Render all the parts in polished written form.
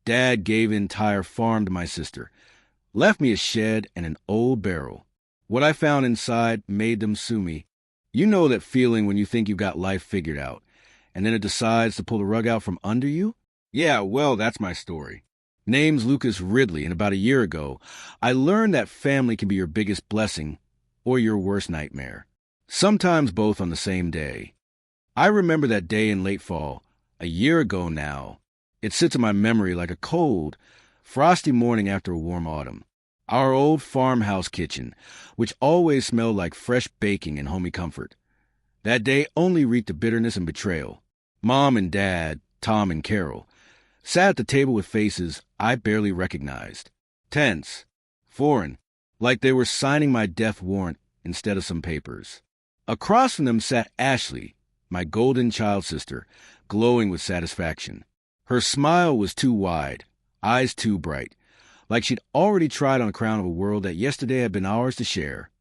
Dad gave the entire farm to my sister, left me a shed and an old barrel. What I found inside made them sue me. You know that feeling when you think you've got life figured out, and then it decides to pull the rug out from under you? Yeah, well, that's my story. Name's Lucas Ridley, and about a year ago, I learned that family can be your biggest blessing or your worst nightmare. Sometimes both on the same day. I remember that day in late fall, a year ago now. It sits in my memory like a cold, frosty morning after a warm autumn. Our old farmhouse kitchen, which always smelled like fresh baking and homey comfort. That day only reeked of bitterness and betrayal. Mom and Dad, Tom and Carol, sat at the table with faces I barely recognized. Tense, foreign, like they were signing my death warrant instead of some papers. Across from them sat Ashley, my golden child sister, glowing with satisfaction. Her smile was too wide, eyes too bright, like she'd already tried on the crown of a world that yesterday had been ours to share.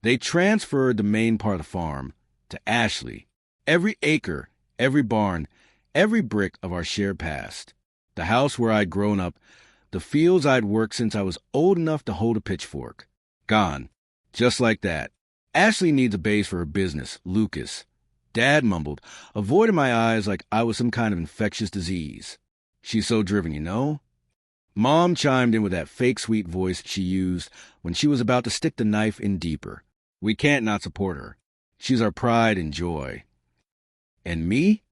They transferred the main part of the farm to Ashley. Every acre, every barn, every brick of our shared past. The house where I'd grown up, the fields I'd worked since I was old enough to hold a pitchfork. Gone. Just like that. Ashley needs a base for her business, Lucas. Dad mumbled, avoiding my eyes like I was some kind of infectious disease. She's so driven, you know? Mom chimed in with that fake sweet voice she used when she was about to stick the knife in deeper. We can't not support her. She's our pride and joy. And me?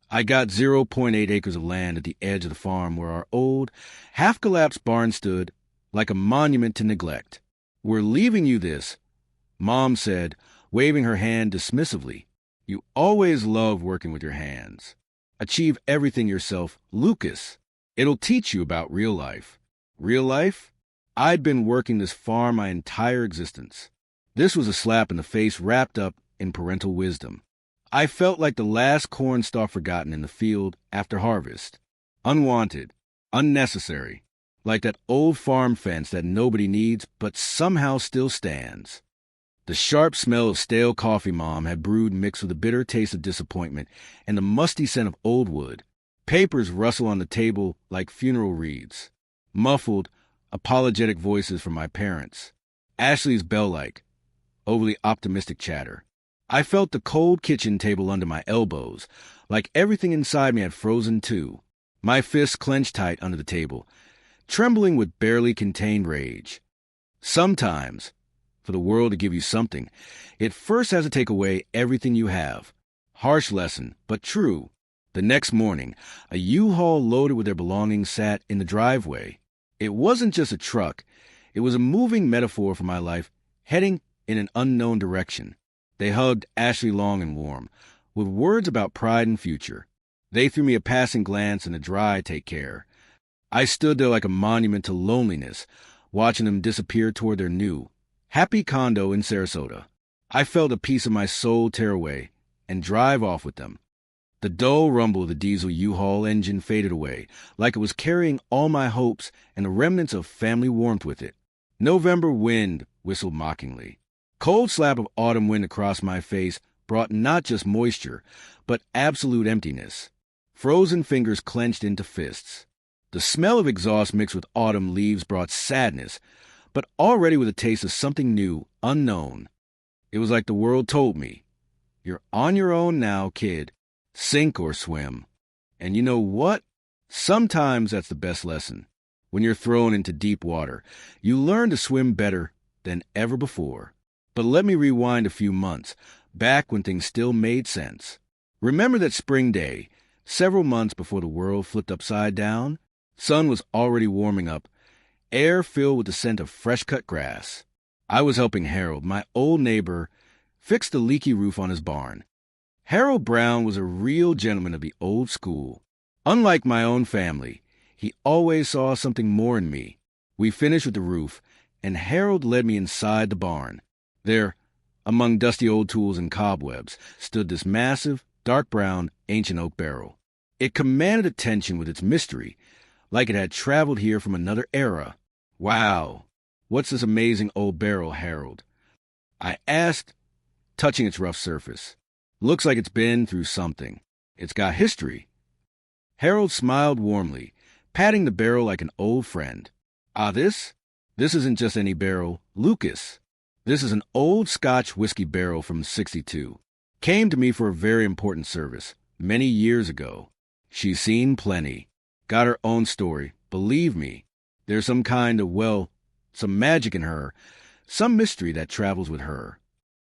I got 0.8 acres of land at the edge of the farm where our old, half-collapsed barn stood like a monument to neglect. We're leaving you this, Mom said, waving her hand dismissively. You always love working with your hands. Achieve everything yourself, Lucas. It'll teach you about real life. Real life? I'd been working this farm my entire existence. This was a slap in the face wrapped up in parental wisdom. I felt like the last corn stalk forgotten in the field after harvest. Unwanted, unnecessary, like that old farm fence that nobody needs but somehow still stands. The sharp smell of stale coffee Mom had brewed mixed with the bitter taste of disappointment and the musty scent of old wood. Papers rustle on the table like funeral wreaths. Muffled, apologetic voices from my parents. Ashley's bell-like, overly optimistic chatter. I felt the cold kitchen table under my elbows, like everything inside me had frozen too. My fists clenched tight under the table, trembling with barely contained rage. Sometimes, for the world to give you something, it first has to take away everything you have. Harsh lesson, but true. The next morning, a U-Haul loaded with their belongings sat in the driveway. It wasn't just a truck. It was a moving metaphor for my life, heading in an unknown direction. They hugged Ashley long and warm, with words about pride and future. They threw me a passing glance and a dry take care. I stood there like a monument to loneliness, watching them disappear toward their new, happy condo in Sarasota. I felt a piece of my soul tear away and drive off with them. The dull rumble of the diesel U-Haul engine faded away, like it was carrying all my hopes and the remnants of family warmth with it. November wind whistled mockingly. Cold slap of autumn wind across my face brought not just moisture, but absolute emptiness. Frozen fingers clenched into fists. The smell of exhaust mixed with autumn leaves brought sadness, but already with a taste of something new, unknown. It was like the world told me, "You're on your own now, kid. Sink or swim." And you know what? Sometimes that's the best lesson. When you're thrown into deep water, you learn to swim better than ever before. But let me rewind a few months, back when things still made sense. Remember that spring day, several months before the world flipped upside down? Sun was already warming up, air filled with the scent of fresh-cut grass. I was helping Harold, my old neighbor, fix the leaky roof on his barn. Harold Brown was a real gentleman of the old school. Unlike my own family, he always saw something more in me. We finished with the roof, and Harold led me inside the barn. There, among dusty old tools and cobwebs, stood this massive, dark brown, ancient oak barrel. It commanded attention with its mystery, like it had traveled here from another era. "Wow, what's this amazing old barrel, Harold?" I asked, touching its rough surface. "Looks like it's been through something. It's got history." Harold smiled warmly, patting the barrel like an old friend. Ah, this? This isn't just any barrel. Lucas. This is an old Scotch whiskey barrel from '62. Came to me for a very important service, many years ago. She's seen plenty. Got her own story. Believe me, there's some kind of, well, some magic in her, some mystery that travels with her.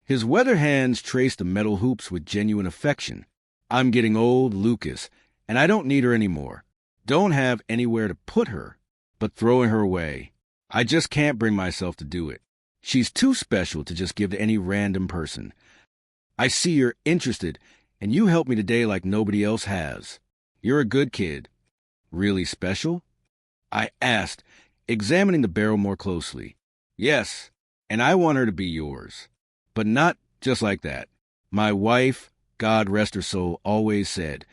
His weather hands trace the metal hoops with genuine affection. I'm getting old, Lucas, and I don't need her anymore. Don't have anywhere to put her, but throwing her away. I just can't bring myself to do it. She's too special to just give to any random person. I see you're interested, and you helped me today like nobody else has. You're a good kid. Really special? I asked, examining the barrel more closely. Yes, and I want her to be yours. But not just like that. My wife, God rest her soul, always said,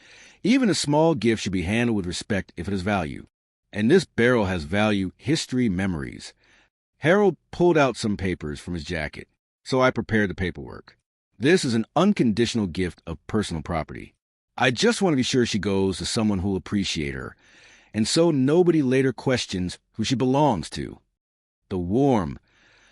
even a small gift should be handled with respect if it has value. And this barrel has value, history, memories. Harold pulled out some papers from his jacket, so I prepared the paperwork. This is an unconditional gift of personal property. I just want to be sure she goes to someone who'll appreciate her, and so nobody later questions who she belongs to. The warm,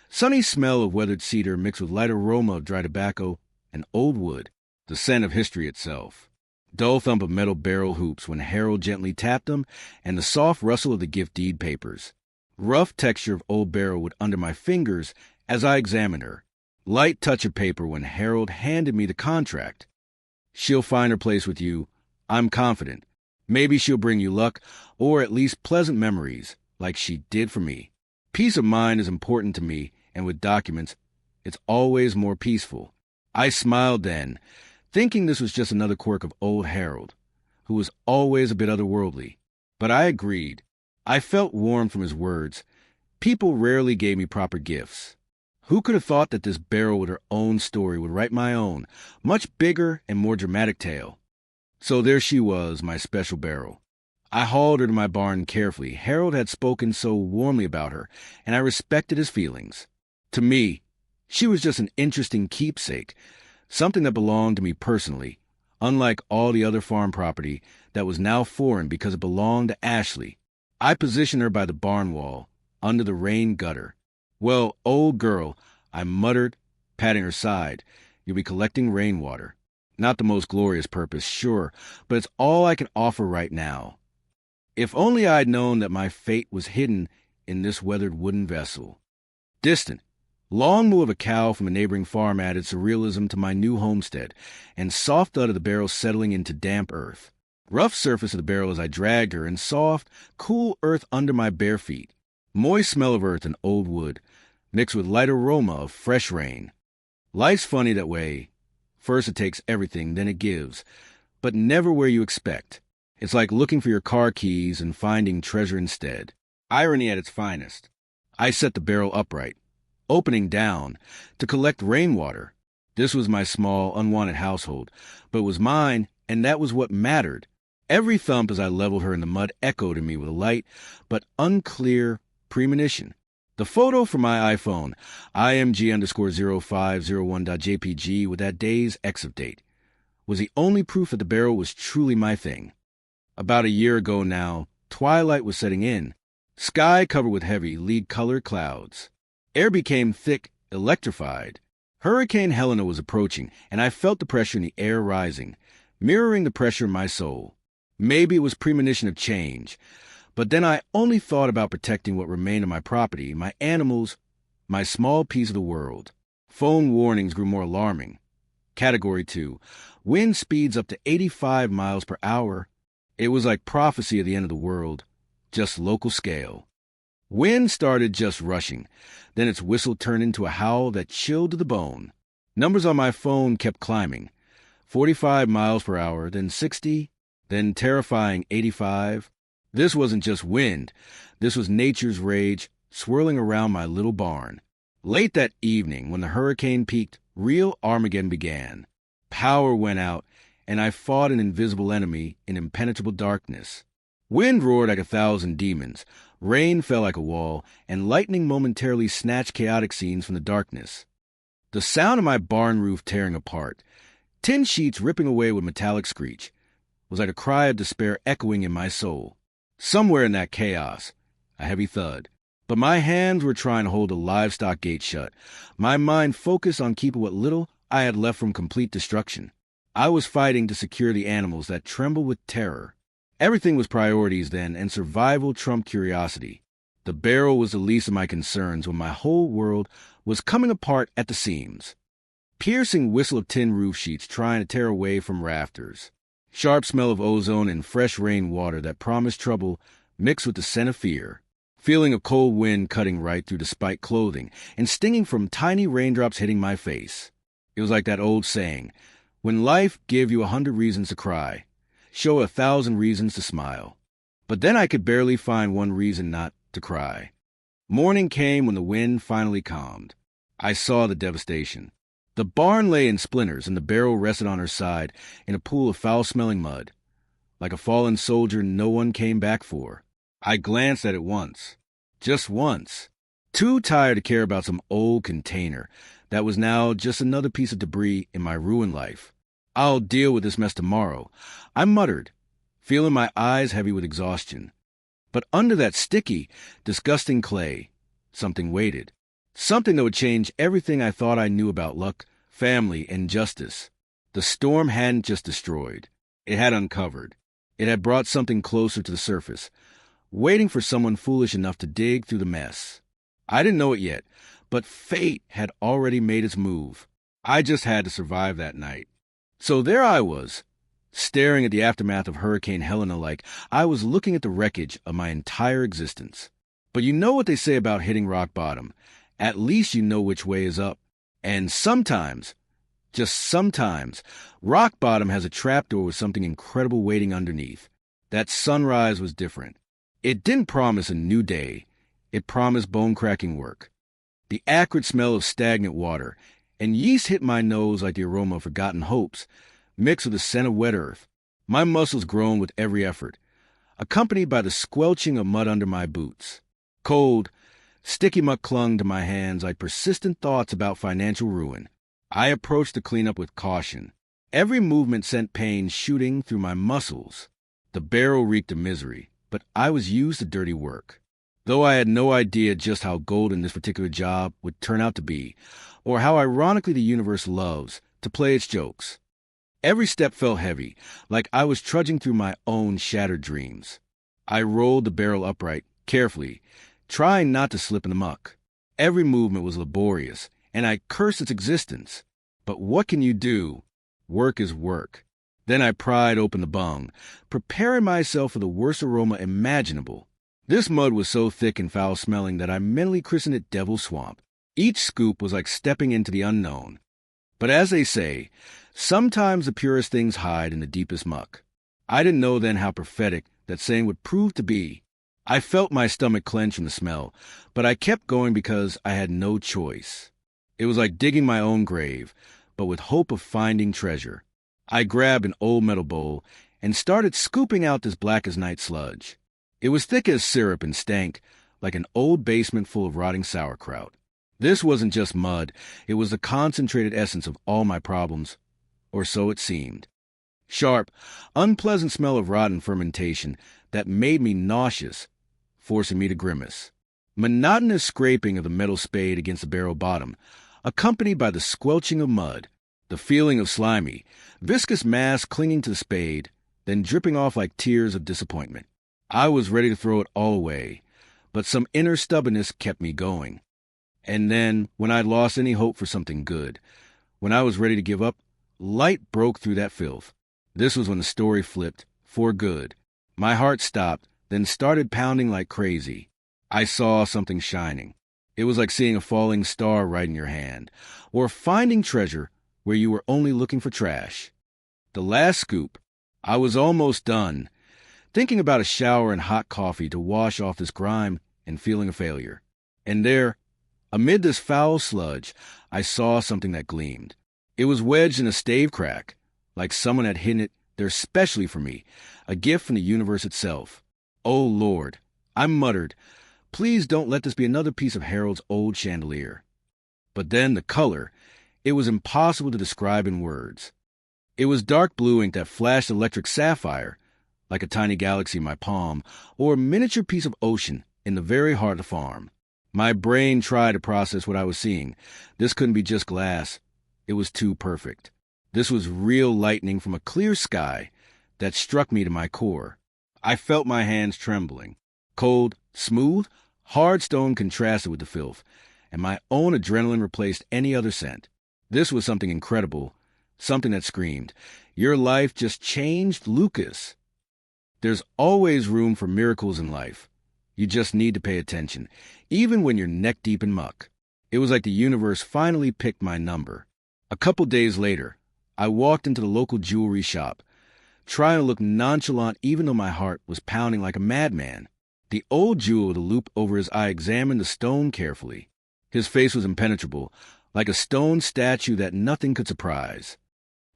sunny smell of weathered cedar mixed with light aroma of dry tobacco and old wood, the scent of history itself. Dull thump of metal barrel hoops when Harold gently tapped them, and the soft rustle of the gift deed papers. Rough texture of old barrel wood under my fingers as I examined her. Light touch of paper when Harold handed me the contract. She'll find her place with you, I'm confident. Maybe she'll bring you luck, or at least pleasant memories, like she did for me. Peace of mind is important to me, and with documents, it's always more peaceful. I smiled then, thinking this was just another quirk of old Harold, who was always a bit otherworldly. But I agreed. I felt warm from his words. People rarely gave me proper gifts. Who could have thought that this barrel with her own story would write my own, much bigger and more dramatic tale? So there she was, my special barrel. I hauled her to my barn carefully. Harold had spoken so warmly about her, and I respected his feelings. To me, she was just an interesting keepsake, something that belonged to me personally, unlike all the other farm property that was now foreign because it belonged to Ashley. I positioned her by the barn wall, under the rain gutter. Well, old girl, I muttered, patting her side, you'll be collecting rainwater. Not the most glorious purpose, sure, but it's all I can offer right now. If only I'd known that my fate was hidden in this weathered wooden vessel. Distant, long moo of a cow from a neighboring farm added surrealism to my new homestead, and soft thud of the barrel settling into damp earth. Rough surface of the barrel as I dragged her, and soft, cool earth under my bare feet. Moist smell of earth and old wood, mixed with light aroma of fresh rain. Life's funny that way. First it takes everything, then it gives, but never where you expect. It's like looking for your car keys and finding treasure instead. Irony at its finest. I set the barrel upright, opening down, to collect rainwater. This was my small, unwanted household, but it was mine, and that was what mattered. Every thump as I leveled her in the mud echoed in me with a light, but unclear premonition. The photo from my iPhone, img_0501.jpg with that day's exit date, was the only proof that the barrel was truly my thing. About a year ago now, twilight was setting in, sky covered with heavy, lead-colored clouds. Air became thick, electrified. Hurricane Helena was approaching, and I felt the pressure in the air rising, mirroring the pressure in my soul. Maybe it was premonition of change, but then I only thought about protecting what remained of my property, my animals, my small piece of the world. Phone warnings grew more alarming. Category 2. Wind speeds up to 85 miles per hour. It was like prophecy of the end of the world, just local scale. Wind started just rushing, then its whistle turned into a howl that chilled to the bone. Numbers on my phone kept climbing. 45 miles per hour, then 60, then terrifying 85. This wasn't just wind. This was nature's rage swirling around my little barn. Late that evening, when the hurricane peaked, real Armageddon began. Power went out, and I fought an invisible enemy in impenetrable darkness. Wind roared like 1,000 demons, rain fell like a wall, and lightning momentarily snatched chaotic scenes from the darkness. The sound of my barn roof tearing apart, tin sheets ripping away with metallic screech, was like a cry of despair echoing in my soul. Somewhere in that chaos, a heavy thud. But my hands were trying to hold the livestock gate shut, my mind focused on keeping what little I had left from complete destruction. I was fighting to secure the animals that trembled with terror. Everything was priorities then, and survival trumped curiosity. The barrel was the least of my concerns when my whole world was coming apart at the seams. Piercing whistle of tin roof sheets trying to tear away from rafters. Sharp smell of ozone and fresh rain water that promised trouble mixed with the scent of fear. Feeling a cold wind cutting right through the spiked clothing and stinging from tiny raindrops hitting my face. It was like that old saying, when life give you 100 reasons to cry, show 1,000 reasons to smile. But then I could barely find one reason not to cry. Morning came when the wind finally calmed. I saw the devastation. The barn lay in splinters and the barrel rested on her side in a pool of foul-smelling mud. Like a fallen soldier no one came back for. I glanced at it once. Just once. Too tired to care about some old container that was now just another piece of debris in my ruined life. I'll deal with this mess tomorrow, I muttered, feeling my eyes heavy with exhaustion. But under that sticky, disgusting clay, something waited. Something that would change everything I thought I knew about luck, family, and justice. The storm hadn't just destroyed. It had uncovered. It had brought something closer to the surface, waiting for someone foolish enough to dig through the mess. I didn't know it yet, but fate had already made its move. I just had to survive that night. So there I was, staring at the aftermath of Hurricane Helena like I was looking at the wreckage of my entire existence. But you know what they say about hitting rock bottom. At least you know which way is up. And sometimes, just sometimes, rock bottom has a trapdoor with something incredible waiting underneath. That sunrise was different. It didn't promise a new day. It promised bone-cracking work. The acrid smell of stagnant water and yeast hit my nose like the aroma of forgotten hopes, mixed with the scent of wet earth. My muscles groaned with every effort, accompanied by the squelching of mud under my boots. Cold, sticky muck clung to my hands like persistent thoughts about financial ruin. I approached the cleanup with caution. Every movement sent pain shooting through my muscles. The barrel reeked of misery, but I was used to dirty work. Though I had no idea just how golden this particular job would turn out to be, or how ironically the universe loves to play its jokes. Every step felt heavy, like I was trudging through my own shattered dreams. I rolled the barrel upright, carefully, trying not to slip in the muck. Every movement was laborious, and I cursed its existence. But what can you do? Work is work. Then I pried open the bung, preparing myself for the worst aroma imaginable. This mud was so thick and foul-smelling that I mentally christened it Devil's Swamp. Each scoop was like stepping into the unknown. But as they say, sometimes the purest things hide in the deepest muck. I didn't know then how prophetic that saying would prove to be. I felt my stomach clench from the smell, but I kept going because I had no choice. It was like digging my own grave, but with hope of finding treasure. I grabbed an old metal bowl and started scooping out this black-as-night sludge. It was thick as syrup and stank like an old basement full of rotting sauerkraut. This wasn't just mud, it was the concentrated essence of all my problems, or so it seemed. Sharp, unpleasant smell of rotten fermentation that made me nauseous, forcing me to grimace. Monotonous scraping of the metal spade against the barrel bottom, accompanied by the squelching of mud, the feeling of slimy, viscous mass clinging to the spade, then dripping off like tears of disappointment. I was ready to throw it all away, but some inner stubbornness kept me going. And then, when I'd lost any hope for something good, when I was ready to give up, light broke through that filth. This was when the story flipped, for good. My heart stopped, then started pounding like crazy. I saw something shining. It was like seeing a falling star right in your hand, or finding treasure where you were only looking for trash. The last scoop. I was almost done, thinking about a shower and hot coffee to wash off this grime and feeling a failure. And there, amid this foul sludge, I saw something that gleamed. It was wedged in a stave crack, like someone had hidden it there specially for me, a gift from the universe itself. Oh, Lord, I muttered, please don't let this be another piece of Harold's old chandelier. But then the color, it was impossible to describe in words. It was dark blue ink that flashed electric sapphire, like a tiny galaxy in my palm, or a miniature piece of ocean in the very heart of the farm. My brain tried to process what I was seeing. This couldn't be just glass. It was too perfect. This was real lightning from a clear sky that struck me to my core. I felt my hands trembling. Cold, smooth, hard stone contrasted with the filth, and my own adrenaline replaced any other scent. This was something incredible, something that screamed, "Your life just changed, Lucas." There's always room for miracles in life. You just need to pay attention, even when you're neck-deep in muck. It was like the universe finally picked my number. A couple days later, I walked into the local jewelry shop, trying to look nonchalant even though my heart was pounding like a madman. The old jeweler with a loop over his eye examined the stone carefully. His face was impenetrable, like a stone statue that nothing could surprise.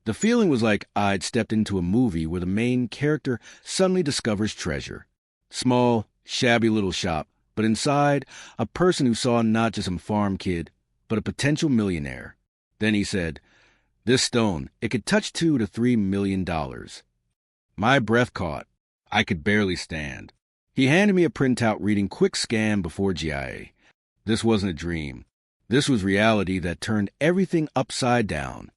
The feeling was like I'd stepped into a movie where the main character suddenly discovers treasure. Small, shabby little shop, but inside, a person who saw not just some farm kid, but a potential millionaire. Then he said, "This stone, it could touch $2 to $3 million." My breath caught. I could barely stand. He handed me a printout reading quick scan before GIA. This wasn't a dream. This was reality that turned everything upside down.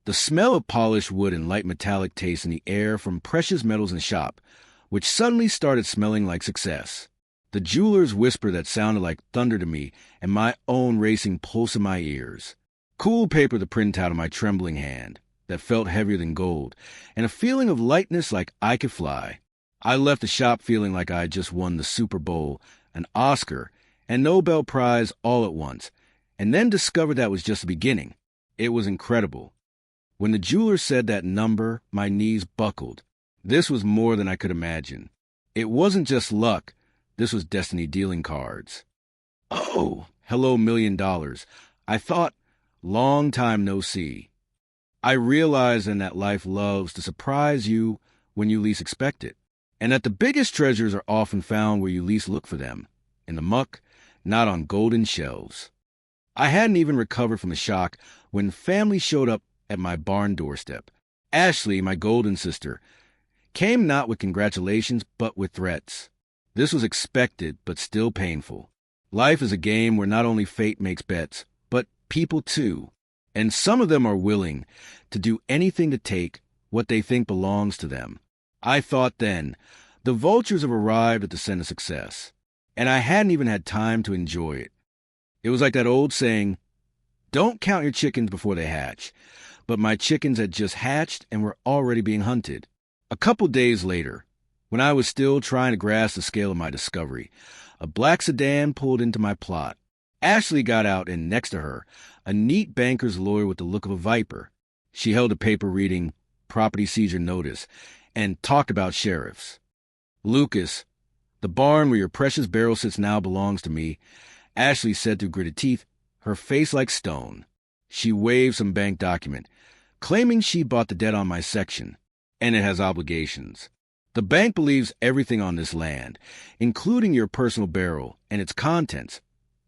The smell of polished wood and light metallic taste in the air from precious metals in the shop, which suddenly started smelling like success. The jeweler's whisper that sounded like thunder to me, and my own racing pulse in my ears. Cool paper to print out of my trembling hand that felt heavier than gold, and a feeling of lightness like I could fly. I left the shop feeling like I had just won the Super Bowl, an Oscar, and Nobel Prize all at once, and then discovered that was just the beginning. It was incredible. When the jeweler said that number, my knees buckled. This was more than I could imagine. It wasn't just luck. This was destiny dealing cards. "Oh, hello, $1 million. I thought, long time no see." I realized then that life loves to surprise you when you least expect it, and that the biggest treasures are often found where you least look for them, in the muck, not on golden shelves. I hadn't even recovered from the shock when family showed up at my barn doorstep. Ashley, my golden sister, came not with congratulations but with threats. This was expected but still painful. Life is a game where not only fate makes bets, but people too. And some of them are willing to do anything to take what they think belongs to them. I thought then, the vultures have arrived at the scent of success, and I hadn't even had time to enjoy it. It was like that old saying, "Don't count your chickens before they hatch." But my chickens had just hatched and were already being hunted. A couple days later, when I was still trying to grasp the scale of my discovery, a black sedan pulled into my plot. Ashley got out, and next to her, a neat banker's lawyer with the look of a viper. She held a paper reading "Property Seizure Notice" and talked about sheriffs. "Lucas, the barn where your precious barrel sits now belongs to me," Ashley said through gritted teeth, her face like stone. She waved some bank document, claiming she bought the debt on my section, and it has obligations. "The bank believes everything on this land, including your personal barrel and its contents,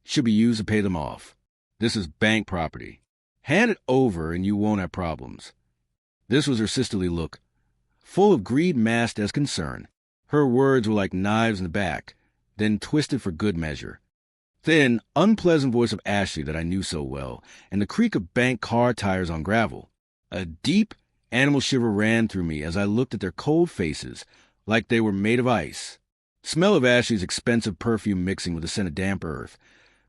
should be used to pay them off. This is bank property. Hand it over and you won't have problems." This was her sisterly look, full of greed masked as concern. Her words were like knives in the back, then twisted for good measure. Thin, unpleasant voice of Ashley that I knew so well, and the creak of bank car tires on gravel. A deep, animal shiver ran through me as I looked at their cold faces, like they were made of ice. Smell of Ashley's expensive perfume mixing with the scent of damp earth,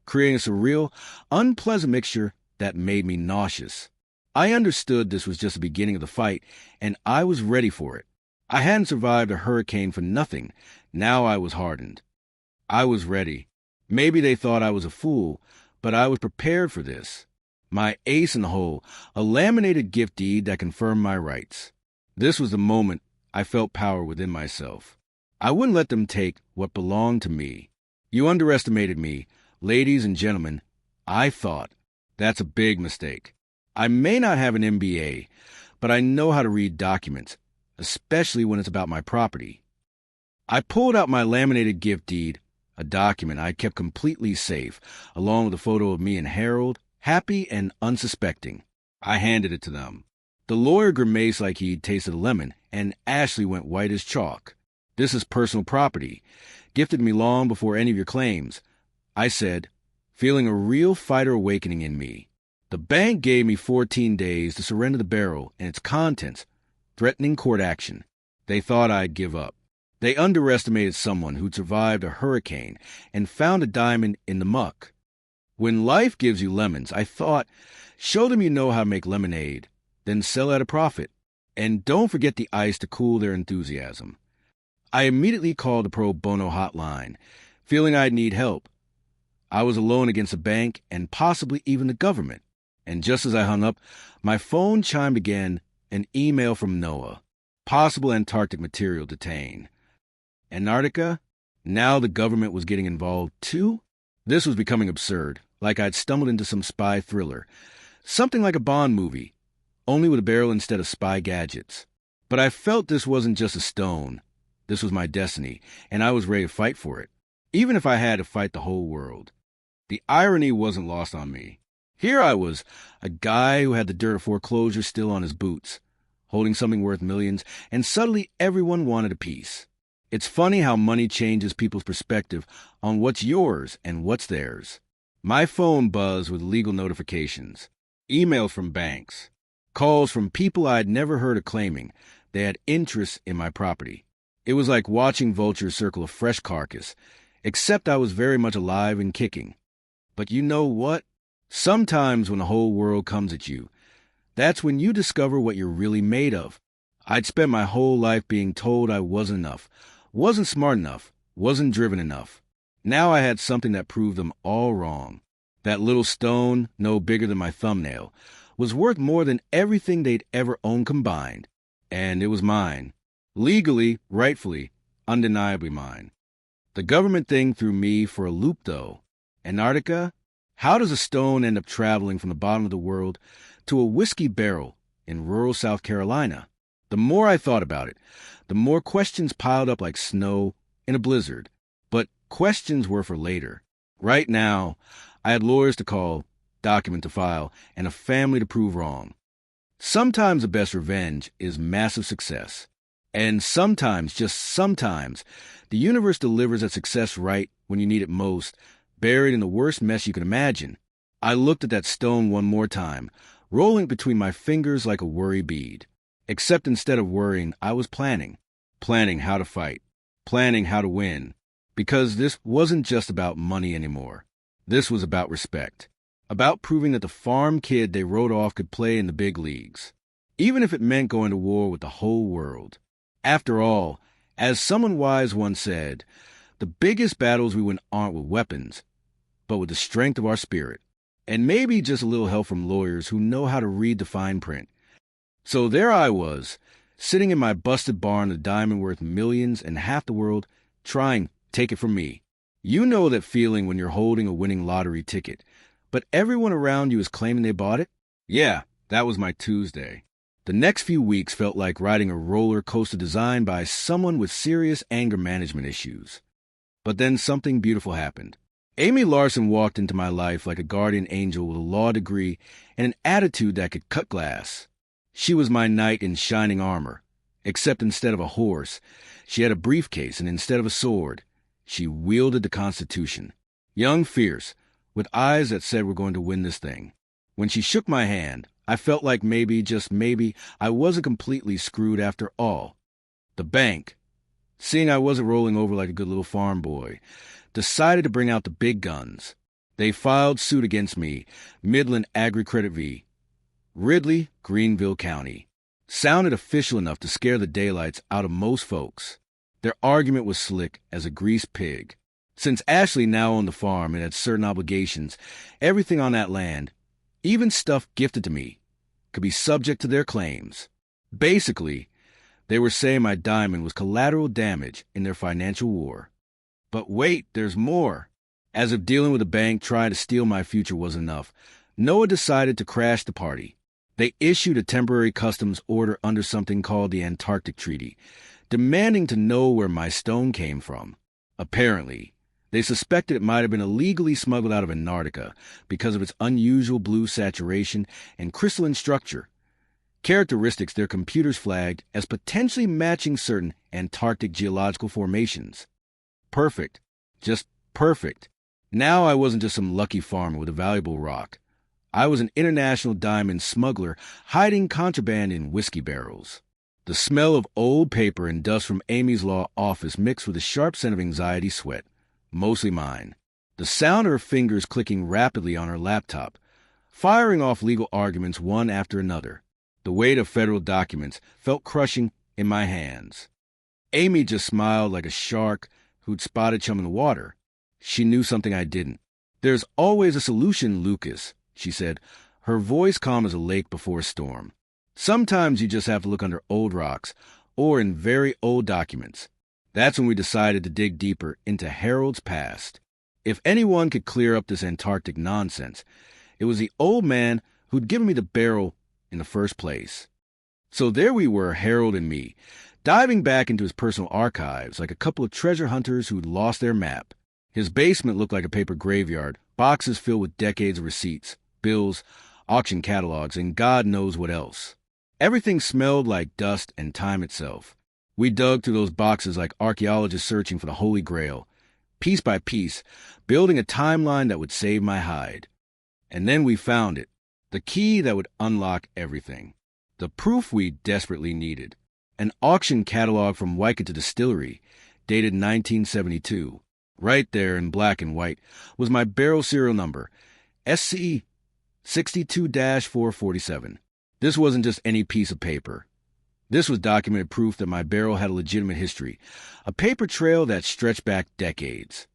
creating a surreal, unpleasant mixture that made me nauseous. I understood this was just the beginning of the fight, and I was ready for it. I hadn't survived a hurricane for nothing. Now I was hardened. I was ready. Maybe they thought I was a fool, but I was prepared for this. My ace in the hole, a laminated gift deed that confirmed my rights. This was the moment I felt power within myself. I wouldn't let them take what belonged to me. You underestimated me, ladies and gentlemen. I thought. That's a big mistake. I may not have an MBA, but I know how to read documents, especially when it's about my property. I pulled out my laminated gift deed, a document I kept completely safe, along with a photo of me and Harold, happy and unsuspecting. I handed it to them. The lawyer grimaced like he'd tasted a lemon, and Ashley went white as chalk. This is personal property, gifted me long before any of your claims, I said, feeling a real fighter awakening in me. The bank gave me 14 days to surrender the barrel and its contents, threatening court action. They thought I'd give up. They underestimated someone who'd survived a hurricane and found a diamond in the muck. When life gives you lemons, I thought, show them you know how to make lemonade, then sell at a profit. And don't forget the ice to cool their enthusiasm. I immediately called the pro bono hotline, feeling I'd need help. I was alone against a bank and possibly even the government. And just as I hung up, my phone chimed again, an email from NOAA. Possible Antarctic material detained. Antarctica? Now the government was getting involved too? This was becoming absurd, like I'd stumbled into some spy thriller. Something like a Bond movie, only with a barrel instead of spy gadgets. But I felt this wasn't just a stone. This was my destiny, and I was ready to fight for it, even if I had to fight the whole world. The irony wasn't lost on me. Here I was, a guy who had the dirt of foreclosure still on his boots, holding something worth millions, and suddenly everyone wanted a piece. It's funny how money changes people's perspective on what's yours and what's theirs. My phone buzzed with legal notifications, emails from banks, calls from people I'd never heard of claiming they had interest in my property. It was like watching vultures circle a fresh carcass, except I was very much alive and kicking. But you know what? Sometimes when the whole world comes at you, that's when you discover what you're really made of. I'd spent my whole life being told I wasn't enough, wasn't smart enough, wasn't driven enough. Now I had something that proved them all wrong. That little stone, no bigger than my thumbnail, was worth more than everything they'd ever owned combined. And it was mine. Legally, rightfully, undeniably mine. The government thing threw me for a loop, though. Antarctica? How does a stone end up traveling from the bottom of the world to a whiskey barrel in rural South Carolina? The more I thought about it, the more questions piled up like snow in a blizzard. But questions were for later. Right now, I had lawyers to call, document to file, and a family to prove wrong. Sometimes the best revenge is massive success. And sometimes, just sometimes, the universe delivers that success right when you need it most, buried in the worst mess you can imagine. I looked at that stone one more time, rolling between my fingers like a worry bead. Except instead of worrying, I was planning. Planning how to fight. Planning how to win. Because this wasn't just about money anymore. This was about respect. About proving that the farm kid they wrote off could play in the big leagues. Even if it meant going to war with the whole world. After all, as someone wise once said, the biggest battles we win aren't with weapons, but with the strength of our spirit. And maybe just a little help from lawyers who know how to read the fine print. So there I was, sitting in my busted barn, a diamond worth millions and half the world, trying, take it from me. You know that feeling when you're holding a winning lottery ticket, but everyone around you is claiming they bought it? Yeah, that was my Tuesday. The next few weeks felt like riding a roller coaster designed by someone with serious anger management issues. But then something beautiful happened. Amy Larson walked into my life like a guardian angel with a law degree and an attitude that could cut glass. She was my knight in shining armor, except instead of a horse, she had a briefcase, and instead of a sword, she wielded the Constitution. Young, fierce, with eyes that said we're going to win this thing. When she shook my hand, I felt like maybe, just maybe, I wasn't completely screwed after all. The bank, seeing I wasn't rolling over like a good little farm boy, decided to bring out the big guns. They filed suit against me, Midland Agri-Credit v. Ridley, Greenville County. Sounded official enough to scare the daylights out of most folks. Their argument was slick as a greased pig. Since Ashley now owned the farm and had certain obligations, everything on that land, even stuff gifted to me, could be subject to their claims. Basically, they were saying my diamond was collateral damage in their financial war. But wait, there's more. As if dealing with a bank trying to steal my future was enough, NOAA decided to crash the party. They issued a temporary customs order under something called the Antarctic Treaty, demanding to know where my stone came from. Apparently, they suspected it might have been illegally smuggled out of Antarctica because of its unusual blue saturation and crystalline structure. characteristics their computers flagged as potentially matching certain Antarctic geological formations. Perfect. Just perfect. Now I wasn't just some lucky farmer with a valuable rock. I was an international diamond smuggler hiding contraband in whiskey barrels. The smell of old paper and dust from Amy's law office mixed with a sharp scent of anxiety sweat, mostly mine. The sound of her fingers clicking rapidly on her laptop, firing off legal arguments one after another. The weight of federal documents felt crushing in my hands. Amy just smiled like a shark who'd spotted chum in the water. She knew something I didn't. "There's always a solution, Lucas," she said, her voice calm as a lake before a storm. "Sometimes you just have to look under old rocks or in very old documents." That's when we decided to dig deeper into Harold's past. If anyone could clear up this Antarctic nonsense, it was the old man who'd given me the barrel in the first place. So there we were, Harold and me, diving back into his personal archives like a couple of treasure hunters who'd lost their map. His basement looked like a paper graveyard, boxes filled with decades of receipts, bills, auction catalogs, and God knows what else. Everything smelled like dust and time itself. We dug through those boxes like archaeologists searching for the Holy Grail, piece by piece, building a timeline that would save my hide. And then we found it, the key that would unlock everything, the proof we desperately needed. An auction catalog from Waikato Distillery, dated 1972. Right there in black and white was my barrel serial number, SC 62-447. This wasn't just any piece of paper. This was documented proof that my barrel had a legitimate history, a paper trail that stretched back decades.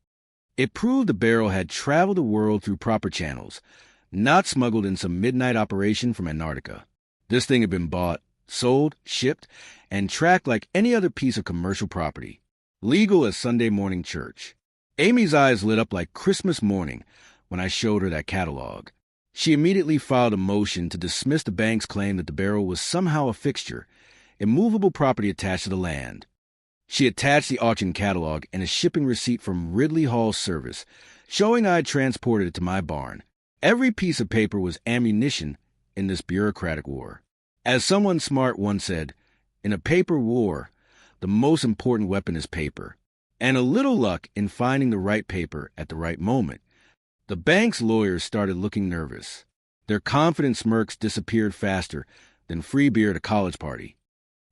It proved the barrel had traveled the world through proper channels, not smuggled in some midnight operation from Antarctica. This thing had been bought, sold, shipped, and tracked like any other piece of commercial property. Legal as Sunday morning church. Amy's eyes lit up like Christmas morning when I showed her that catalog. She immediately filed a motion to dismiss the bank's claim that the barrel was somehow a fixture, immovable property attached to the land. She attached the auction catalog and a shipping receipt from Ridley Hall's service, showing I had transported it to my barn. Every piece of paper was ammunition in this bureaucratic war. As someone smart once said, in a paper war, the most important weapon is paper. And a little luck in finding the right paper at the right moment. The bank's lawyers started looking nervous. Their confident smirks disappeared faster than free beer at a college party.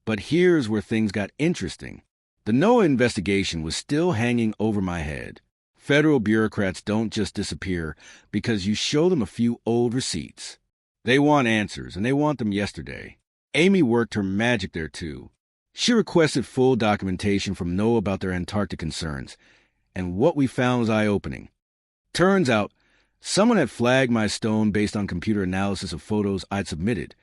But here's where things got interesting. The NOAA investigation was still hanging over my head. Federal bureaucrats don't just disappear because you show them a few old receipts. They want answers, and they want them yesterday. Amy worked her magic there, too. She requested full documentation from NOAA about their Antarctic concerns, and what we found was eye-opening. Turns out, someone had flagged my stone based on computer analysis of photos I'd submitted,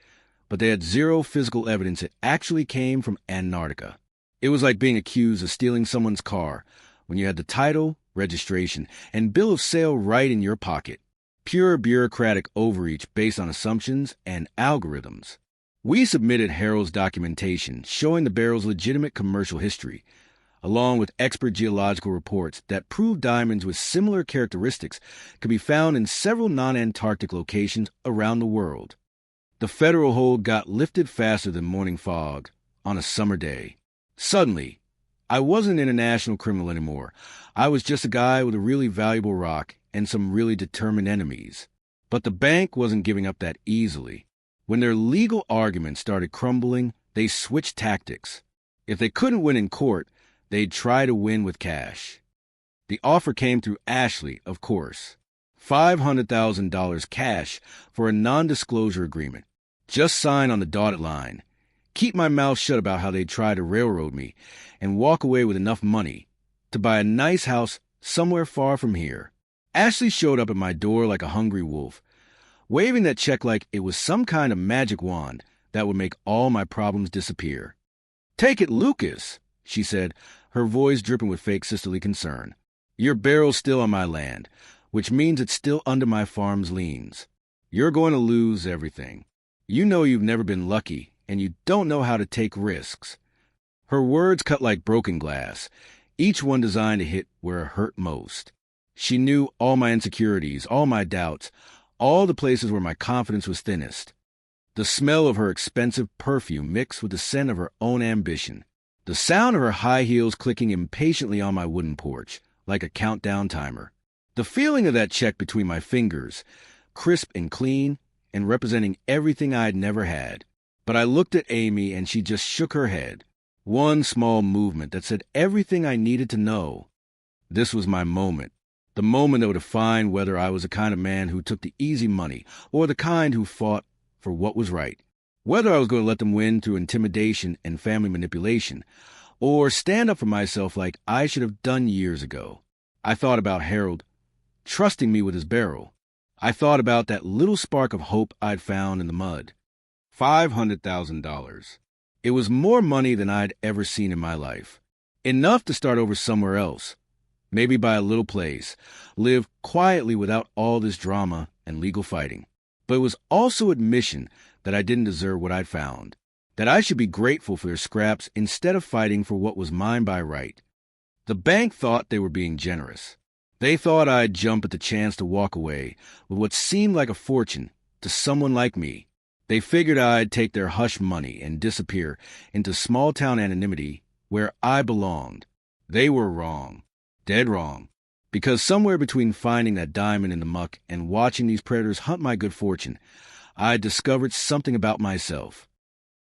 but they had zero physical evidence it actually came from Antarctica. It was like being accused of stealing someone's car when you had the title, registration, and bill of sale right in your pocket. Pure bureaucratic overreach based on assumptions and algorithms. We submitted Harold's documentation showing the barrel's legitimate commercial history, along with expert geological reports that proved diamonds with similar characteristics could be found in several non-Antarctic locations around the world. The federal hold got lifted faster than morning fog on a summer day. Suddenly, I wasn't an international criminal anymore. I was just a guy with a really valuable rock and some really determined enemies. But the bank wasn't giving up that easily. When their legal arguments started crumbling, they switched tactics. If they couldn't win in court, they'd try to win with cash. The offer came through Ashley, of course. $500,000 cash for a non-disclosure agreement. Just sign on the dotted line. Keep my mouth shut about how they'd try to railroad me and walk away with enough money to buy a nice house somewhere far from here. Ashley showed up at my door like a hungry wolf, waving that check like it was some kind of magic wand that would make all my problems disappear. "Take it, Lucas," she said, her voice dripping with fake sisterly concern. "Your barrel's still on my land, which means it's still under my farm's liens. You're going to lose everything. You know you've never been lucky, and you don't know how to take risks." Her words cut like broken glass, each one designed to hit where it hurt most. She knew all my insecurities, all my doubts, all the places where my confidence was thinnest. The smell of her expensive perfume mixed with the scent of her own ambition. The sound of her high heels clicking impatiently on my wooden porch, like a countdown timer. The feeling of that check between my fingers, crisp and clean, and representing everything I had never had. But I looked at Amy and she just shook her head. One small movement that said everything I needed to know. This was my moment. The moment that would define whether I was the kind of man who took the easy money or the kind who fought for what was right. Whether I was going to let them win through intimidation and family manipulation, or stand up for myself like I should have done years ago. I thought about Harold trusting me with his barrel. I thought about that little spark of hope I'd found in the mud. $500,000. It was more money than I'd ever seen in my life. Enough to start over somewhere else. Maybe buy a little place, live quietly without all this drama and legal fighting. But it was also admission that I didn't deserve what I'd found, that I should be grateful for their scraps instead of fighting for what was mine by right. The bank thought they were being generous. They thought I'd jump at the chance to walk away with what seemed like a fortune to someone like me. They figured I'd take their hush money and disappear into small-town anonymity where I belonged. They were wrong. Dead wrong. Because somewhere between finding that diamond in the muck and watching these predators hunt my good fortune, I discovered something about myself.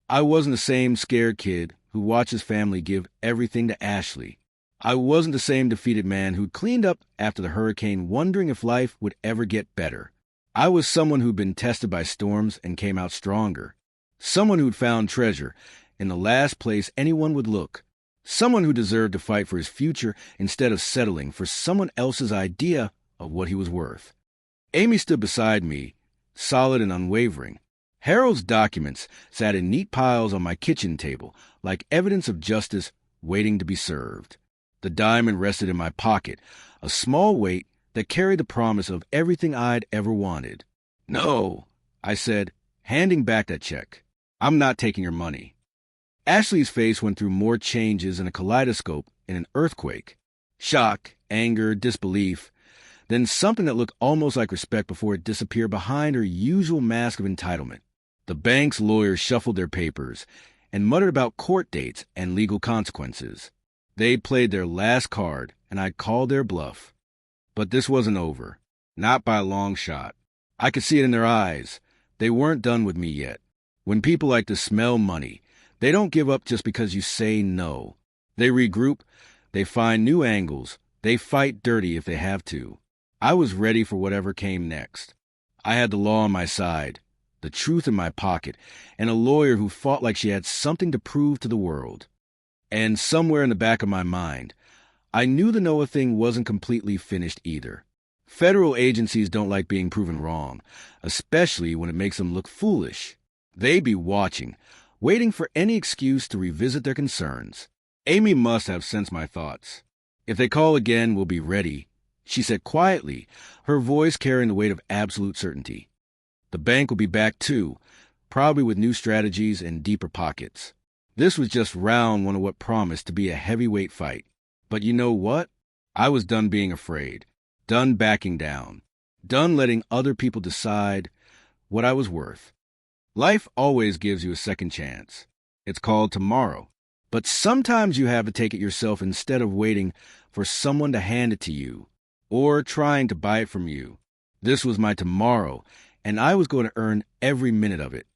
I wasn't the same scared kid who watched his family give everything to Ashley. I wasn't the same defeated man who'd cleaned up after the hurricane wondering if life would ever get better. I was someone who'd been tested by storms and came out stronger. Someone who'd found treasure in the last place anyone would look. Someone who deserved to fight for his future instead of settling for someone else's idea of what he was worth. Amy stood beside me, solid and unwavering. Harold's documents sat in neat piles on my kitchen table, like evidence of justice waiting to be served. The diamond rested in my pocket, a small weight that carried the promise of everything I'd ever wanted. "No," I said, handing back that check. "I'm not taking your money." Ashley's face went through more changes in a kaleidoscope in an earthquake. Shock, anger, disbelief, then something that looked almost like respect before it disappeared behind her usual mask of entitlement. The bank's lawyers shuffled their papers and muttered about court dates and legal consequences. They played their last card, and I called their bluff. But this wasn't over. Not by a long shot. I could see it in their eyes. They weren't done with me yet. When people like to smell money, they don't give up just because you say no. They regroup, they find new angles, they fight dirty if they have to. I was ready for whatever came next. I had the law on my side, the truth in my pocket, and a lawyer who fought like she had something to prove to the world. And somewhere in the back of my mind, I knew the Noah thing wasn't completely finished either. Federal agencies don't like being proven wrong, especially when it makes them look foolish. They be watching, waiting for any excuse to revisit their concerns. Amy must have sensed my thoughts. "If they call again, we'll be ready," she said quietly, her voice carrying the weight of absolute certainty. The bank will be back too, probably with new strategies and deeper pockets. This was just round one of what promised to be a heavyweight fight. But you know what? I was done being afraid, done backing down, done letting other people decide what I was worth. Life always gives you a second chance. It's called tomorrow. But sometimes you have to take it yourself instead of waiting for someone to hand it to you or trying to buy it from you. This was my tomorrow, and I was going to earn every minute of it.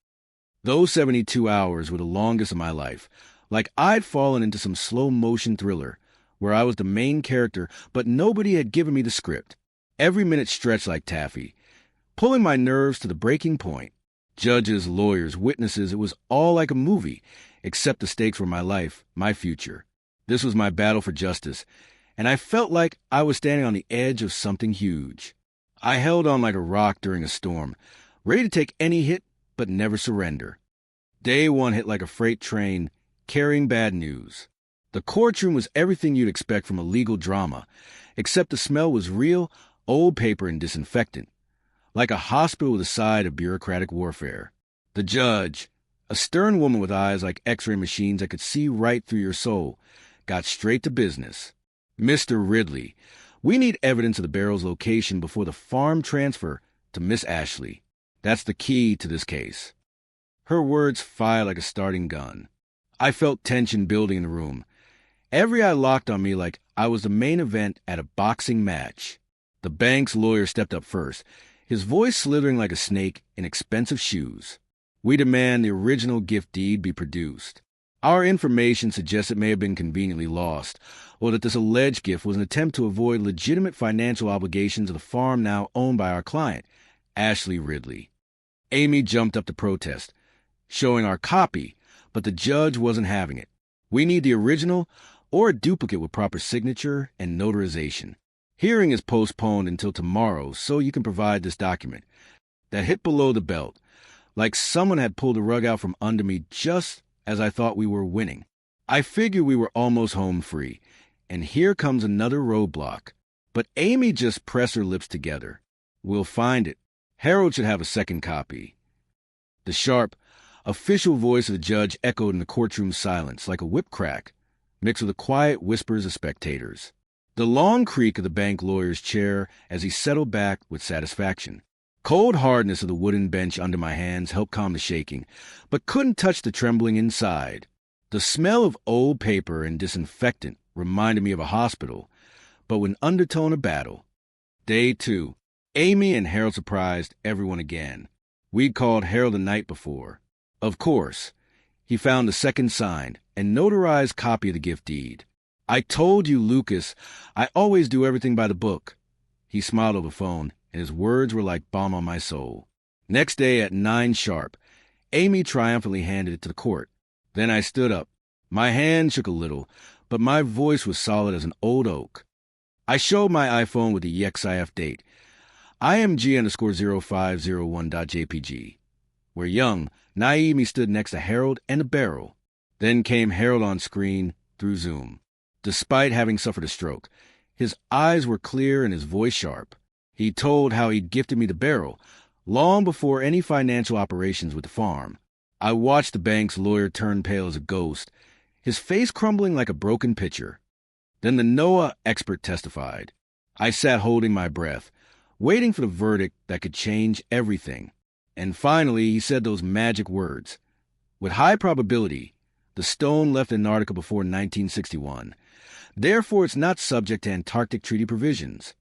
Those 72 hours were the longest of my life, like I'd fallen into some slow-motion thriller where I was the main character, but nobody had given me the script. Every minute stretched like taffy, pulling my nerves to the breaking point. Judges, lawyers, witnesses, it was all like a movie, except the stakes were my life, my future. This was my battle for justice, and I felt like I was standing on the edge of something huge. I held on like a rock during a storm, ready to take any hit but never surrender. Day one hit like a freight train, carrying bad news. The courtroom was everything you'd expect from a legal drama, except the smell was real, old paper and disinfectant, like a hospital with a side of bureaucratic warfare. The judge, a stern woman with eyes like X-ray machines that could see right through your soul, got straight to business. "Mr. Ridley, we need evidence of the barrel's location before the farm transfer to Miss Ashley. That's the key to this case." Her words fired like a starting gun. I felt tension building in the room. Every eye locked on me like I was the main event at a boxing match. The bank's lawyer stepped up first, his voice slithering like a snake in expensive shoes. We demand the original gift deed be produced. Our information suggests it may have been conveniently lost, or that this alleged gift was an attempt to avoid legitimate financial obligations of the farm now owned by our client, Ashley Ridley. Amy jumped up to protest, showing our copy, but the judge wasn't having it. We need the original or a duplicate with proper signature and notarization. Hearing is postponed until tomorrow so you can provide this document. That hit below the belt, like someone had pulled the rug out from under me just as I thought we were winning. I figured we were almost home free, and here comes another roadblock. But Amy just pressed her lips together. We'll find it. Harold should have a second copy. The sharp, official voice of the judge echoed in the courtroom silence like a whip crack, mixed with the quiet whispers of spectators. The long creak of the bank lawyer's chair as he settled back with satisfaction. Cold hardness of the wooden bench under my hands helped calm the shaking, but couldn't touch the trembling inside. The smell of old paper and disinfectant reminded me of a hospital, but with an undertone of battle. Day 2. Amy and Harold surprised everyone again. We'd called Harold the night before. Of course, he found the second signed and notarized copy of the gift deed. I told you, Lucas, I always do everything by the book. He smiled over the phone, and his words were like balm on my soul. Next day at 9 sharp, Amy triumphantly handed it to the court. Then I stood up. My hand shook a little, but my voice was solid as an old oak. I showed my iPhone with the EXIF date, IMG_0501.jpg. Where young, naive me stood next to Harold and a barrel. Then came Harold on screen through Zoom. Despite having suffered a stroke, his eyes were clear and his voice sharp. He told how he'd gifted me the barrel, long before any financial operations with the farm. I watched the bank's lawyer turn pale as a ghost, his face crumbling like a broken pitcher. Then the NOAA expert testified. I sat holding my breath, waiting for the verdict that could change everything. And finally, he said those magic words. With high probability, the stone left Antarctica before 1961. Therefore, it's not subject to Antarctic Treaty provisions.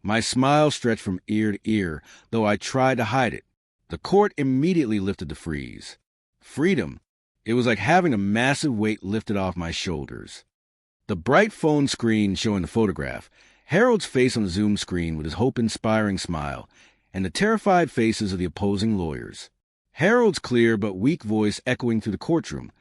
My smile stretched from ear to ear, though I tried to hide it. The court immediately lifted the freeze. Freedom. It was like having a massive weight lifted off my shoulders. The bright phone screen showing the photograph, Harold's face on the Zoom screen with his hope-inspiring smile, and the terrified faces of the opposing lawyers. Harold's clear but weak voice echoing through the courtroom,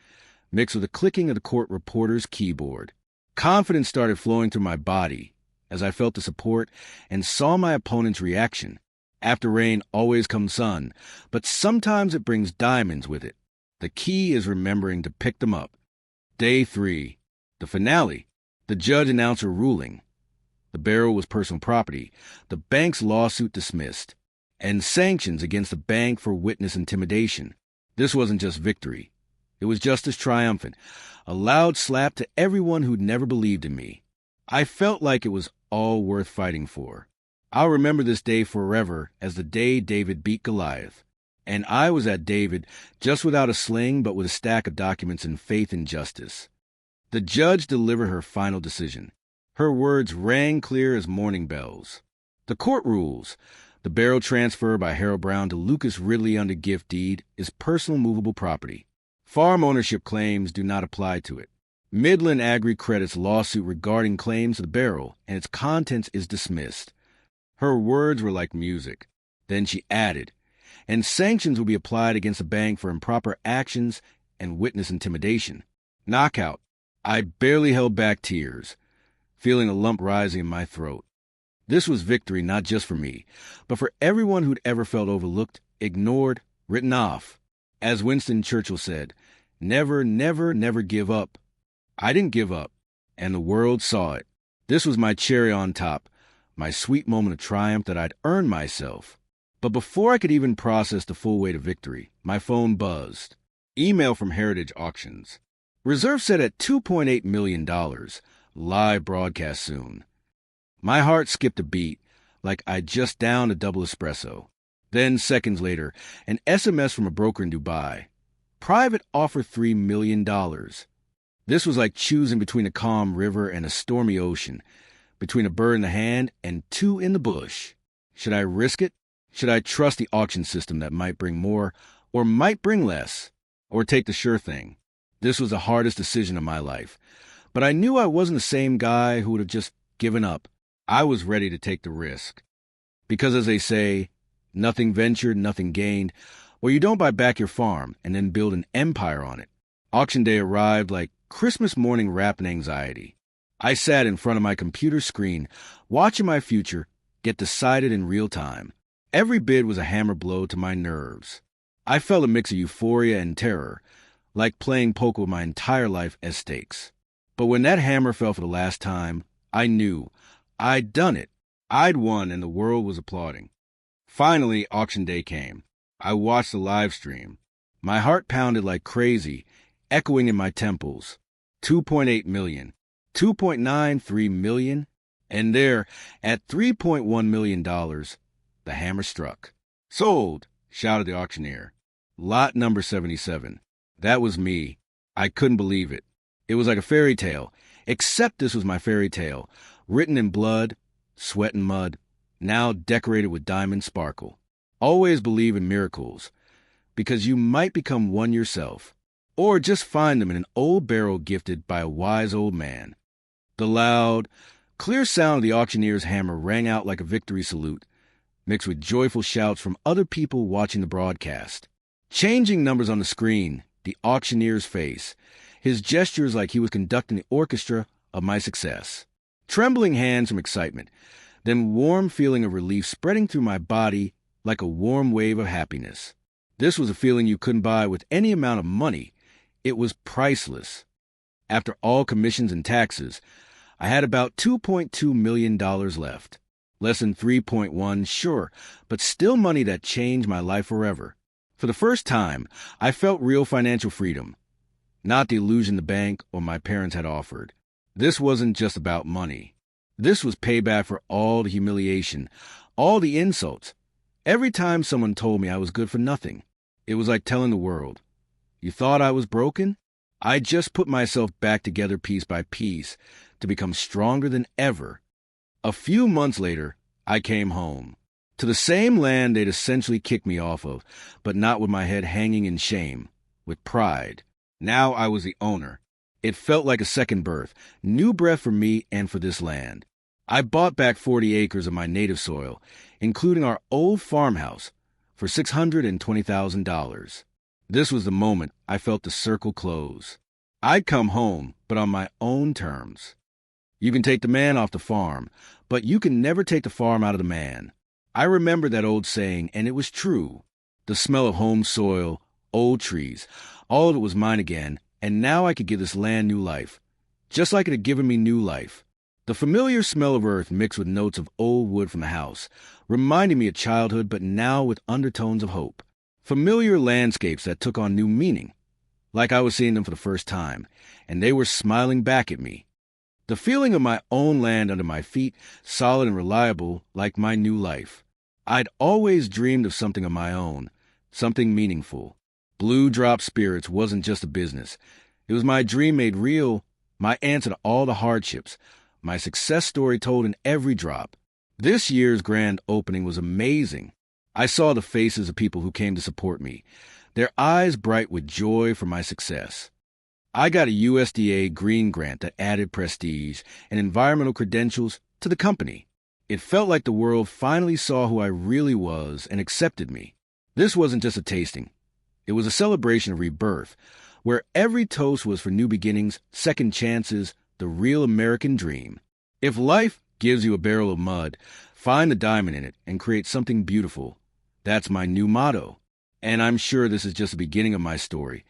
mixed with the clicking of the court reporter's keyboard. Confidence started flowing through my body as I felt the support and saw my opponent's reaction. After rain always comes sun, but sometimes it brings diamonds with it. The key is remembering to pick them up. Day 3. The finale. The judge announced her ruling. The barrel was personal property, the bank's lawsuit dismissed, and sanctions against the bank for witness intimidation. This wasn't just victory. It was justice triumphant, a loud slap to everyone who'd never believed in me. I felt like it was all worth fighting for. I'll remember this day forever as the day David beat Goliath. And I was at David, just without a sling but with a stack of documents and faith in justice. The judge delivered her final decision. Her words rang clear as morning bells. The court rules. The barrel transfer by Harold Brown to Lucas Ridley under gift deed is personal movable property. Farm ownership claims do not apply to it. Midland Agri Credit's lawsuit regarding claims to the barrel and its contents is dismissed. Her words were like music. Then she added, and sanctions will be applied against the bank for improper actions and witness intimidation. Knockout. I barely held back tears, feeling a lump rising in my throat. This was victory not just for me, but for everyone who'd ever felt overlooked, ignored, written off. As Winston Churchill said, never, never, never give up. I didn't give up, and the world saw it. This was my cherry on top, my sweet moment of triumph that I'd earned myself. But before I could even process the full weight of victory, my phone buzzed. Email from Heritage Auctions. Reserve set at $2.8 million. Live broadcast soon. My heart skipped a beat, like I'd just downed a double espresso. Then, seconds later, an SMS from a broker in Dubai. private offer $3 million. This was like choosing between a calm river and a stormy ocean, between a bird in the hand and two in the bush. Should I risk it? Should I trust the auction system that might bring more or might bring less? Or take the sure thing? This was the hardest decision of my life. But I knew I wasn't the same guy who would have just given up. I was ready to take the risk. Because as they say, nothing ventured, nothing gained, or you don't buy back your farm and then build an empire on it. Auction day arrived like Christmas morning wrapped in anxiety. I sat in front of my computer screen, watching my future get decided in real time. Every bid was a hammer blow to my nerves. I felt a mix of euphoria and terror, like playing poker with my entire life as stakes. But when that hammer fell for the last time, I knew I'd done it. I'd won and the world was applauding. Finally, auction day came. I watched the live stream. My heart pounded like crazy, echoing in my temples. 2.8 million, 2.93 million, and there, at $3.1 million, the hammer struck. Sold, shouted the auctioneer. Lot number 77. That was me. I couldn't believe it. It was like a fairy tale, except this was my fairy tale, written in blood, sweat and mud, now decorated with diamond sparkle. Always believe in miracles, because you might become one yourself, or just find them in an old barrel gifted by a wise old man. The loud, clear sound of the auctioneer's hammer rang out like a victory salute, mixed with joyful shouts from other people watching the broadcast. Changing numbers on the screen, the auctioneer's face, his gestures like he was conducting the orchestra of my success. Trembling hands from excitement, then warm feeling of relief spreading through my body like a warm wave of happiness. This was a feeling you couldn't buy with any amount of money. It was priceless. After all commissions and taxes, I had about $2.2 million left. Less than 3.1, sure, but still money that changed my life forever. For the first time, I felt real financial freedom, not the illusion the bank or my parents had offered. This wasn't just about money. This was payback for all the humiliation, all the insults. Every time someone told me I was good for nothing, it was like telling the world, "You thought I was broken?" I just put myself back together piece by piece to become stronger than ever. A few months later, I came home, to the same land they'd essentially kicked me off of, but not with my head hanging in shame, with pride. Now I was the owner. It felt like a second birth, new breath for me and for this land. I bought back 40 acres of my native soil, including our old farmhouse, for $620,000. This was the moment I felt the circle close. I'd come home, but on my own terms. You can take the man off the farm, but you can never take the farm out of the man. I remember that old saying, and it was true. The smell of home soil, old trees, all of it was mine again, and now I could give this land new life, just like it had given me new life. The familiar smell of earth mixed with notes of old wood from the house, reminding me of childhood, but now with undertones of hope. Familiar landscapes that took on new meaning, like I was seeing them for the first time, and they were smiling back at me. The feeling of my own land under my feet, solid and reliable, like my new life. I'd always dreamed of something of my own, something meaningful. Blue Drop Spirits wasn't just a business. It was my dream made real, my answer to all the hardships, my success story told in every drop. This year's grand opening was amazing. I saw the faces of people who came to support me, their eyes bright with joy for my success. I got a USDA green grant that added prestige and environmental credentials to the company. It felt like the world finally saw who I really was and accepted me. This wasn't just a tasting. It was a celebration of rebirth, where every toast was for new beginnings, second chances, the real American dream. If life gives you a barrel of mud, find the diamond in it and create something beautiful. That's my new motto. And I'm sure this is just the beginning of my story,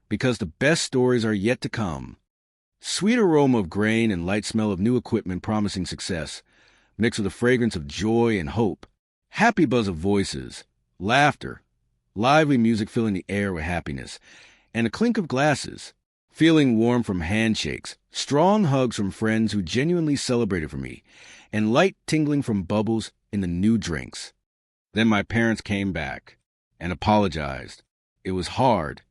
because the best stories are yet to come. Sweet aroma of grain and light smell of new equipment promising success, mixed with a fragrance of joy and hope. Happy buzz of voices, laughter, lively music filling the air with happiness, and a clink of glasses. Feeling warm from handshakes, strong hugs from friends who genuinely celebrated for me, and light tingling from bubbles in the new drinks. Then my parents came back and apologized. It was hard.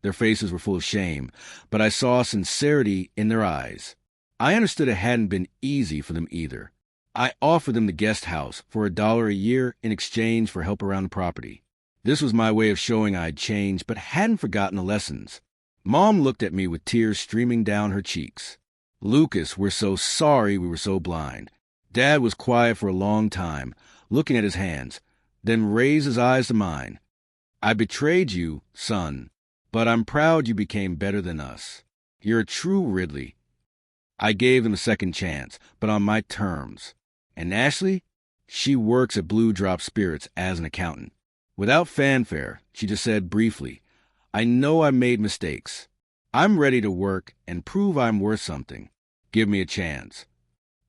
Their faces were full of shame, but I saw sincerity in their eyes. I understood it hadn't been easy for them either. I offered them the guest house for $1 a year in exchange for help around the property. This was my way of showing I'd changed, but hadn't forgotten the lessons. Mom looked at me with tears streaming down her cheeks. Lucas, we're so sorry we were so blind. Dad was quiet for a long time, looking at his hands, then raised his eyes to mine. I betrayed you, son, but I'm proud you became better than us. You're a true Ridley. I gave them a second chance, but on my terms. And Ashley? She works at Blue Drop Spirits as an accountant. Without fanfare, she just said briefly, I know I made mistakes. I'm ready to work and prove I'm worth something. Give me a chance.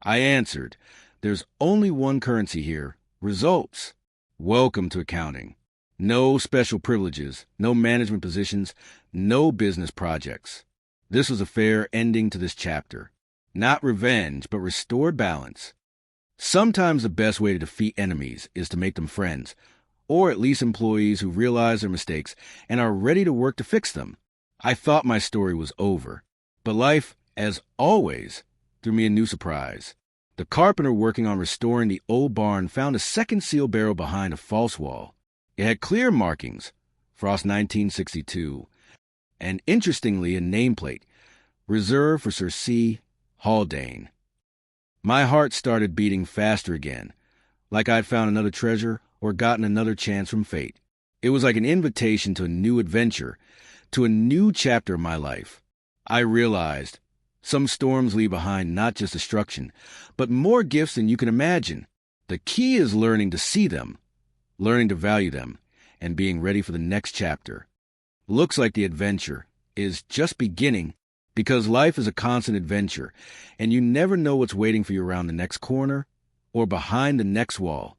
I answered, there's only one currency here, results. Welcome to accounting. No special privileges, no management positions, no business projects. This was a fair ending to this chapter. Not revenge, but restored balance. Sometimes the best way to defeat enemies is to make them friends, or at least employees who realize their mistakes and are ready to work to fix them. I thought my story was over, but life, as always, threw me a new surprise. The carpenter working on restoring the old barn found a second seal barrel behind a false wall. It had clear markings, Frost 1962, and interestingly a nameplate, reserved for Sir C. Haldane. My heart started beating faster again, like I'd found another treasure or gotten another chance from fate. It was like an invitation to a new adventure, to a new chapter of my life. I realized some storms leave behind not just destruction, but more gifts than you can imagine. The key is learning to see them, learning to value them, and being ready for the next chapter. Looks like the adventure is just beginning, because life is a constant adventure, and you never know what's waiting for you around the next corner or behind the next wall.